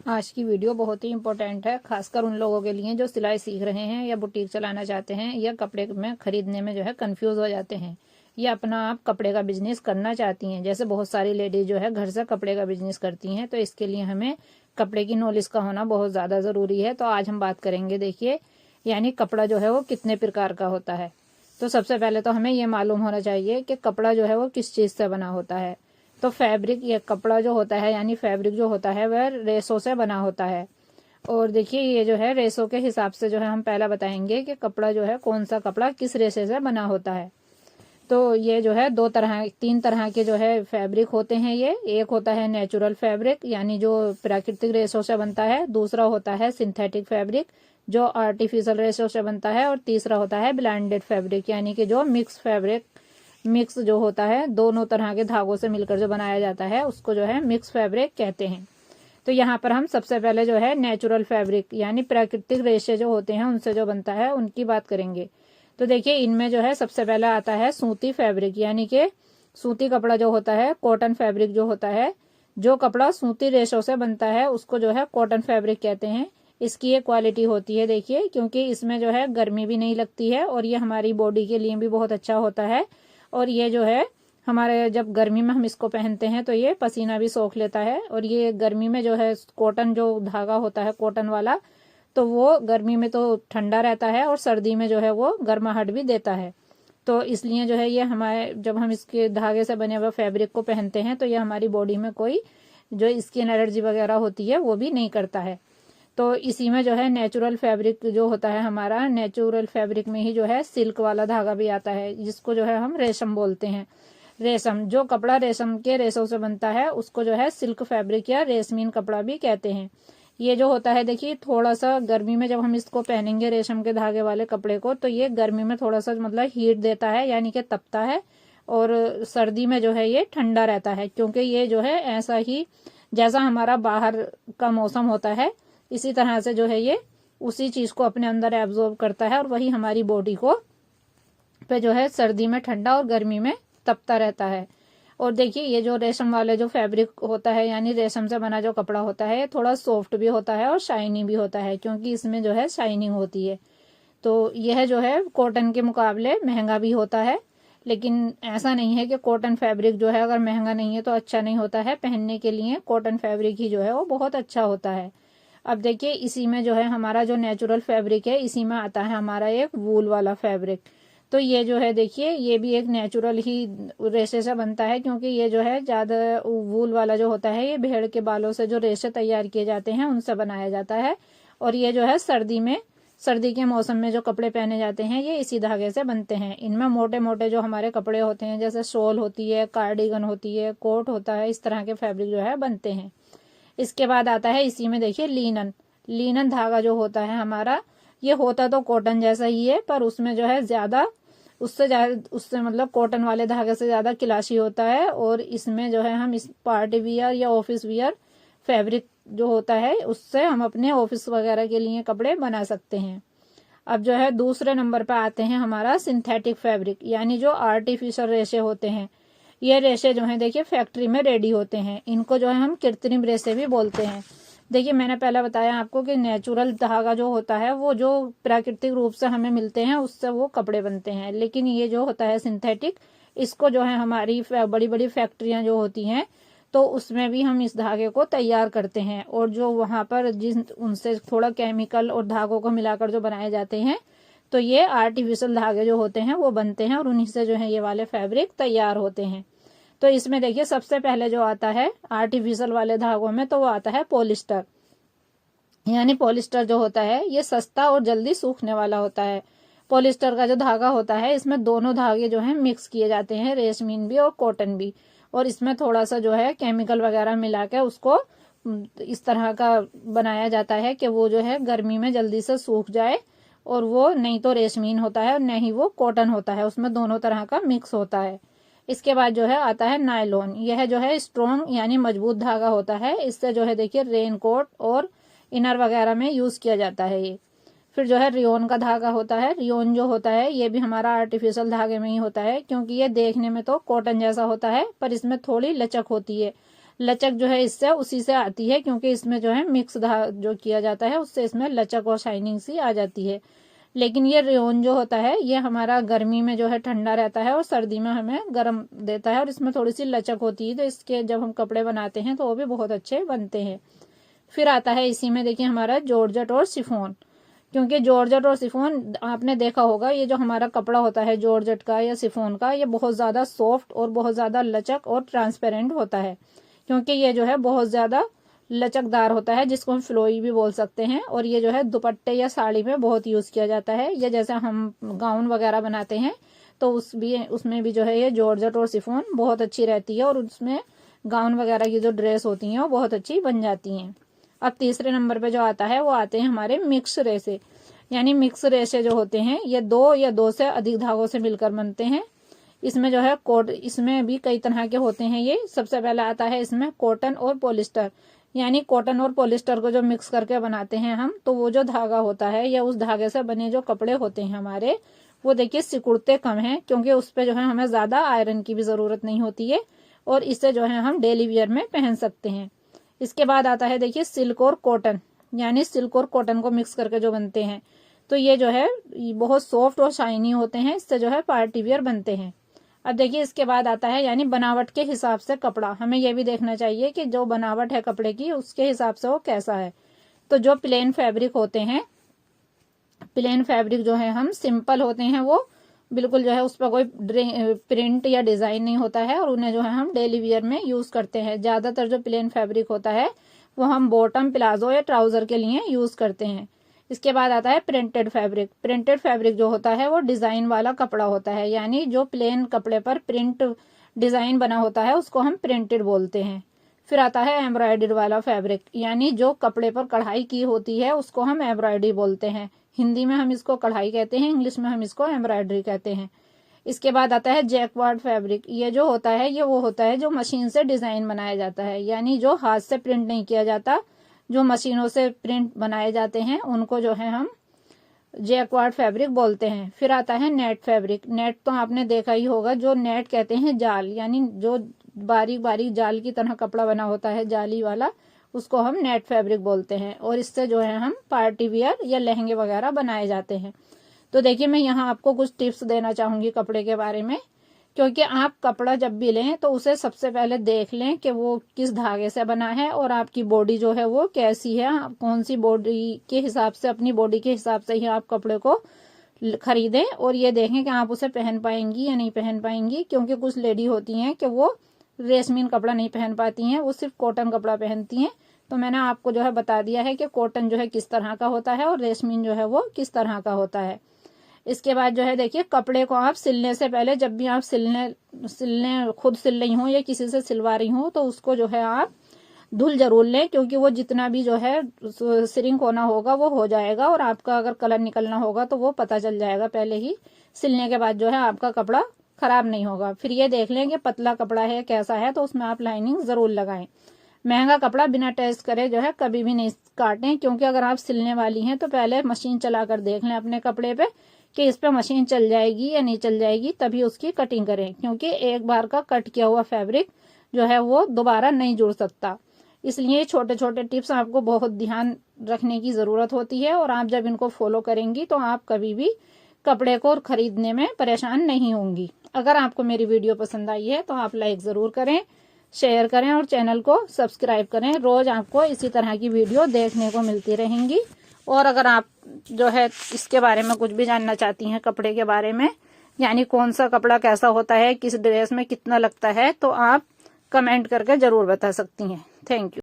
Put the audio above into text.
आज की वीडियो बहुत ही इंपॉर्टेंट है, खासकर उन लोगों के लिए जो सिलाई सीख रहे हैं या बुटीक चलाना चाहते हैं या कपड़े में खरीदने में जो है कंफ्यूज हो जाते हैं या अपना आप कपड़े का बिजनेस करना चाहती हैं। जैसे बहुत सारी लेडीज जो है घर से कपड़े का बिजनेस करती हैं, तो इसके लिए हमें कपड़े की नॉलेज का होना बहुत ज़्यादा ज़रूरी है। तो आज हम बात करेंगे, देखिए, यानी कपड़ा जो है वो कितने प्रकार का होता है। तो सबसे पहले तो हमें ये मालूम होना चाहिए कि कपड़ा जो है वो किस चीज़ से बना होता है। तो फैब्रिक, ये कपड़ा जो होता है यानी फैब्रिक जो होता है वह रेशों से बना होता है। और देखिए, ये जो है रेशों के हिसाब से जो है हम पहला बताएंगे कि कपड़ा जो है कौन सा कपड़ा किस रेशे से बना होता है। तो ये जो है तीन तरह के जो है फैब्रिक होते हैं। ये एक होता है नेचुरल फैब्रिक, यानी जो प्राकृतिक रेशों से बनता है। दूसरा होता है सिंथेटिक फैब्रिक, जो आर्टिफिशियल रेशों से बनता है। और तीसरा होता है ब्लेंडेड फैब्रिक, यानी कि जो मिक्स जो होता है, दोनों तरह के धागों से मिलकर जो बनाया जाता है उसको जो है मिक्स फैब्रिक कहते हैं। तो यहाँ पर हम सबसे पहले जो है नेचुरल फैब्रिक यानी प्राकृतिक रेशे जो होते हैं उनसे जो बनता है उनकी बात करेंगे। तो देखिए, इनमें जो है सबसे पहला आता है सूती फैब्रिक, यानी कि सूती कपड़ा जो होता है, कॉटन फैब्रिक जो होता है। जो कपड़ा सूती रेशों से बनता है उसको जो है कॉटन फैब्रिक कहते हैं। इसकी ये क्वालिटी होती है, देखिए, क्योंकि इसमें जो है गर्मी भी नहीं लगती है और ये हमारी बॉडी के लिए भी बहुत अच्छा होता है। और ये जो है हमारे जब गर्मी में हम इसको पहनते हैं तो ये पसीना भी सोख लेता है। और ये गर्मी में जो है कॉटन जो धागा होता है कॉटन वाला, तो वो गर्मी में तो ठंडा रहता है और सर्दी में जो है वो गर्माहट भी देता है। तो इसलिए जो है ये हमारे, जब हम इसके धागे से बने हुए फैब्रिक को पहनते हैं तो ये हमारी बॉडी में कोई जो स्किन एलर्जी वगैरह होती है वो भी नहीं करता है। तो इसी में जो है नेचुरल फैब्रिक जो होता है हमारा, नेचुरल फैब्रिक में ही जो है सिल्क वाला धागा भी आता है, जिसको जो है हम रेशम बोलते हैं। रेशम, जो कपड़ा रेशम के रेशों से बनता है उसको जो है सिल्क फैब्रिक या रेशमीन कपड़ा भी कहते हैं। ये जो होता है, देखिए, थोड़ा सा गर्मी में जब हम इसको पहनेंगे रेशम के धागे वाले कपड़े को, तो ये गर्मी में थोड़ा सा मतलब हीट देता है, यानी कि तपता है। और सर्दी में जो है ये ठंडा रहता है, क्योंकि ये जो है ऐसा ही जैसा हमारा बाहर का मौसम होता है इसी तरह से जो है ये उसी चीज को अपने अंदर एब्जॉर्ब करता है और वही हमारी बॉडी को पे जो है सर्दी में ठंडा और गर्मी में तपता रहता है। और देखिए, ये जो रेशम वाले जो फैब्रिक होता है यानी रेशम से बना जो कपड़ा होता है, ये थोड़ा सॉफ्ट भी होता है और शाइनी भी होता है, क्योंकि इसमें जो है शाइनिंग होती है। तो यह जो है कॉटन के मुकाबले महंगा भी होता है। लेकिन ऐसा नहीं है कि कॉटन फैब्रिक जो है अगर महंगा नहीं है तो अच्छा नहीं होता है। पहनने के लिए कॉटन फैब्रिक ही जो है वो बहुत अच्छा होता है। अब देखिए, इसी में जो है हमारा जो नेचुरल फैब्रिक है, इसी में आता है हमारा एक वूल वाला फैब्रिक। तो ये जो है, देखिए, ये भी एक नेचुरल ही रेशे से बनता है, क्योंकि ये जो है ज़्यादा वूल वाला जो होता है ये भेड़ के बालों से जो रेशे तैयार किए जाते हैं उनसे बनाया जाता है। और ये जो है सर्दी के मौसम में जो कपड़े पहने जाते हैं ये इसी धागे से बनते हैं। इनमें मोटे मोटे जो हमारे कपड़े होते हैं, जैसे शॉल होती है, कार्डिगन होती है, कोट होता है, इस तरह के फैब्रिक जो है बनते हैं। इसके बाद आता है इसी में, देखिए, लीनन धागा जो होता है हमारा, ये होता तो कॉटन जैसा ही है, पर उसमें जो है उससे मतलब कॉटन वाले धागे से ज़्यादा क्लासी होता है। और इसमें जो है हम इस पार्टी वियर या ऑफिस वियर फैब्रिक जो होता है उससे हम अपने ऑफिस वगैरह के लिए कपड़े बना सकते हैं। अब जो है दूसरे नंबर पर आते हैं हमारा सिंथेटिक फैब्रिक, यानी जो आर्टिफिशियल रेशे होते हैं। ये रेशे जो हैं, देखिए, फैक्ट्री में रेडी होते हैं। इनको जो है हम कृत्रिम रेशे भी बोलते हैं। देखिए, मैंने पहले बताया आपको कि नेचुरल धागा जो होता है वो जो प्राकृतिक रूप से हमें मिलते हैं उससे वो कपड़े बनते हैं। लेकिन ये जो होता है सिंथेटिक, इसको जो है हमारी बड़ी बड़ी फैक्ट्रियां जो होती हैं तो उसमें भी हम इस धागे को तैयार करते हैं। और जो वहाँ पर उनसे थोड़ा केमिकल और धागों को मिलाकर जो बनाए जाते हैं, तो ये आर्टिफिशियल धागे जो होते हैं वो बनते हैं और उन्हीं से जो है ये वाले फैब्रिक तैयार होते हैं। तो इसमें देखिए, सबसे पहले जो आता है आर्टिफिशियल वाले धागों में, तो वो आता है पॉलिस्टर। यानी पॉलिस्टर जो होता है ये सस्ता और जल्दी सूखने वाला होता है। पॉलिस्टर का जो धागा होता है इसमें दोनों धागे जो है मिक्स किए जाते हैं, रेशमीन भी और कॉटन भी। और इसमें थोड़ा सा जो है केमिकल वगैरह मिला के उसको इस तरह का बनाया जाता है कि वो जो है गर्मी में जल्दी से सूख जाए। और वो नहीं तो रेशमीन होता है और न ही वो कॉटन होता है, उसमें दोनों तरह का मिक्स होता है। इसके बाद जो है आता है नायलॉन। यह जो है स्ट्रॉन्ग यानी मजबूत धागा होता है। इससे जो है, देखिए, रेनकोट और इनर वगैरह में यूज किया जाता है ये। फिर जो है रियोन का धागा होता है। रियोन जो होता है ये भी हमारा आर्टिफिशियल धागे में ही होता है, क्योंकि ये देखने में तो कॉटन जैसा होता है पर इसमें थोड़ी लचक होती है। लचक जो है इससे उसी से आती है, क्योंकि इसमें जो है मिक्स जो किया जाता है उससे इसमें लचक और शाइनिंग सी आ जाती है। लेकिन ये रेयॉन जो होता है ये हमारा गर्मी में जो है ठंडा रहता है और सर्दी में हमें गर्म देता है, और इसमें थोड़ी सी लचक होती है, तो इसके जब हम कपड़े बनाते हैं तो वो भी बहुत अच्छे बनते हैं। फिर आता है इसी में देखिए हमारा जॉर्जेट और शिफॉन, क्योंकि जॉर्जेट और शिफॉन आपने देखा होगा ये जो हमारा कपड़ा होता है जॉर्जेट का या शिफॉन का, ये बहुत ज़्यादा सॉफ्ट और बहुत ज़्यादा लचक और ट्रांसपेरेंट होता है, क्योंकि ये जो है बहुत ज़्यादा लचकदार होता है, जिसको हम फ्लोई भी बोल सकते हैं। और ये जो है दुपट्टे या साड़ी में बहुत यूज़ किया जाता है, या जैसे हम गाउन वगैरह बनाते हैं तो उसमें भी जो है ये जॉर्जेट और शिफॉन बहुत अच्छी रहती है, और उसमें गाउन वगैरह की जो ड्रेस होती हैं वो बहुत अच्छी बन जाती हैं। अब तीसरे नंबर पे जो आता है वो आते हैं हमारे मिक्स रेशे, यानी मिक्स रेशे जो होते हैं ये 2 या 2 से अधिक धागों से मिलकर बनते हैं। इसमें जो है इसमें भी कई तरह के होते हैं। ये सबसे पहले आता है इसमें कॉटन और पॉलिस्टर, यानी कॉटन और पॉलिस्टर को जो मिक्स करके बनाते हैं हम, तो वो जो धागा होता है या उस धागे से बने जो कपड़े होते हैं हमारे, वो देखिए सिकुड़ते कम हैं, क्योंकि उस पर जो है हमें ज़्यादा आयरन की भी ज़रूरत नहीं होती है, और इससे जो है हम डेली वियर में पहन सकते हैं। इसके बाद आता है देखिए सिल्क और कॉटन, यानी सिल्क और कॉटन को मिक्स करके जो बनते हैं, तो ये जो है बहुत सॉफ्ट और शाइनी होते हैं, इससे जो है पार्टी वियर बनते हैं। अब देखिए इसके बाद आता है यानी बनावट के हिसाब से कपड़ा, हमें यह भी देखना चाहिए कि जो बनावट है कपड़े की उसके हिसाब से वो कैसा है। तो जो प्लेन फैब्रिक होते हैं, प्लेन फैब्रिक जो है हम सिंपल होते हैं, वो बिल्कुल जो है उस पर कोई प्रिंट या डिज़ाइन नहीं होता है, और उन्हें जो है हम डेली वियर में यूज़ करते हैं। ज़्यादातर जो प्लेन फैब्रिक होता है वो हम बॉटम, प्लाजो या ट्राउज़र के लिए यूज़ करते हैं। इसके बाद आता है प्रिंटेड फैब्रिक। प्रिंटेड फैब्रिक जो होता है वो डिज़ाइन वाला कपड़ा होता है, यानी जो प्लेन कपड़े पर प्रिंट डिज़ाइन बना होता है उसको हम प्रिंटेड बोलते हैं। फिर आता है एम्ब्रॉयडरी वाला फैब्रिक, यानी जो कपड़े पर कढ़ाई की होती है उसको हम एम्ब्रॉयडरी बोलते हैं। हिंदी में हम इसको कढ़ाई कहते हैं, इंग्लिश में हम इसको एम्ब्रॉयडरी कहते हैं। इसके बाद आता है जैकवार्ड फैब्रिक। ये जो होता है ये वो होता है जो मशीन से डिज़ाइन बनाया जाता है, यानी जो हाथ से प्रिंट नहीं किया जाता, जो मशीनों से प्रिंट बनाए जाते हैं उनको जो है हम जैकवार्ड फैब्रिक बोलते हैं। फिर आता है नेट फैब्रिक। नेट तो आपने देखा ही होगा, जो नेट कहते हैं जाल, यानी जो बारीक बारीक जाल की तरह कपड़ा बना होता है जाली वाला, उसको हम नेट फैब्रिक बोलते हैं, और इससे जो है हम पार्टी वियर या लहंगे वगैरह बनाए जाते हैं। तो देखिए मैं यहाँ आपको कुछ टिप्स देना चाहूँगी कपड़े के बारे में, क्योंकि आप कपड़ा जब भी लें तो उसे सबसे पहले देख लें कि वो किस धागे से बना है और आपकी बॉडी जो है वो कैसी है, कौन सी बॉडी के हिसाब से, अपनी बॉडी के हिसाब से ही आप कपड़े को खरीदें, और ये देखें कि आप उसे पहन पाएंगी या नहीं पहन पाएंगी। क्योंकि कुछ लेडी होती हैं कि वो रेशमीन कपड़ा नहीं पहन पाती हैं, वो सिर्फ कॉटन कपड़ा पहनती हैं। तो मैंने आपको जो है बता दिया है कि कॉटन जो है किस तरह का होता है और रेशमीन जो है वो किस तरह का होता है। इसके बाद जो है देखिए कपड़े को आप सिलने से पहले, जब भी आप सिलने खुद सिल रही हो या किसी से सिलवा रही हो, तो उसको जो है आप धुल जरूर लें, क्योंकि वो जितना भी जो है श्रिंक होना होगा वो हो जाएगा, और आपका अगर कलर निकलना होगा तो वो पता चल जाएगा पहले ही। सिलने के बाद जो है आपका कपड़ा खराब नहीं होगा। फिर ये देख लें कि पतला कपड़ा है कैसा है, तो उसमें आप लाइनिंग ज़रूर लगाएं। महंगा कपड़ा बिना टेस्ट करे जो है कभी भी नहीं काटें, क्योंकि अगर आप सिलने वाली हैं तो पहले मशीन चला कर देख लें अपने कपड़े पे कि इस पे मशीन चल जाएगी या नहीं चल जाएगी, तभी उसकी कटिंग करें, क्योंकि एक बार का कट किया हुआ फैब्रिक जो है वो दोबारा नहीं जुड़ सकता। इसलिए छोटे छोटे टिप्स आपको बहुत ध्यान रखने की ज़रूरत होती है, और आप जब इनको फॉलो करेंगी तो आप कभी भी कपड़े को खरीदने में परेशान नहीं होंगी। अगर आपको मेरी वीडियो पसंद आई है तो आप लाइक ज़रूर करें, शेयर करें और चैनल को सब्सक्राइब करें। रोज़ आपको इसी तरह की वीडियो देखने को मिलती रहेंगी। और अगर आप जो है इसके बारे में कुछ भी जानना चाहती हैं कपड़े के बारे में, यानी कौन सा कपड़ा कैसा होता है, किस ड्रेस में कितना लगता है, तो आप कमेंट करके ज़रूर बता सकती हैं। Thank you.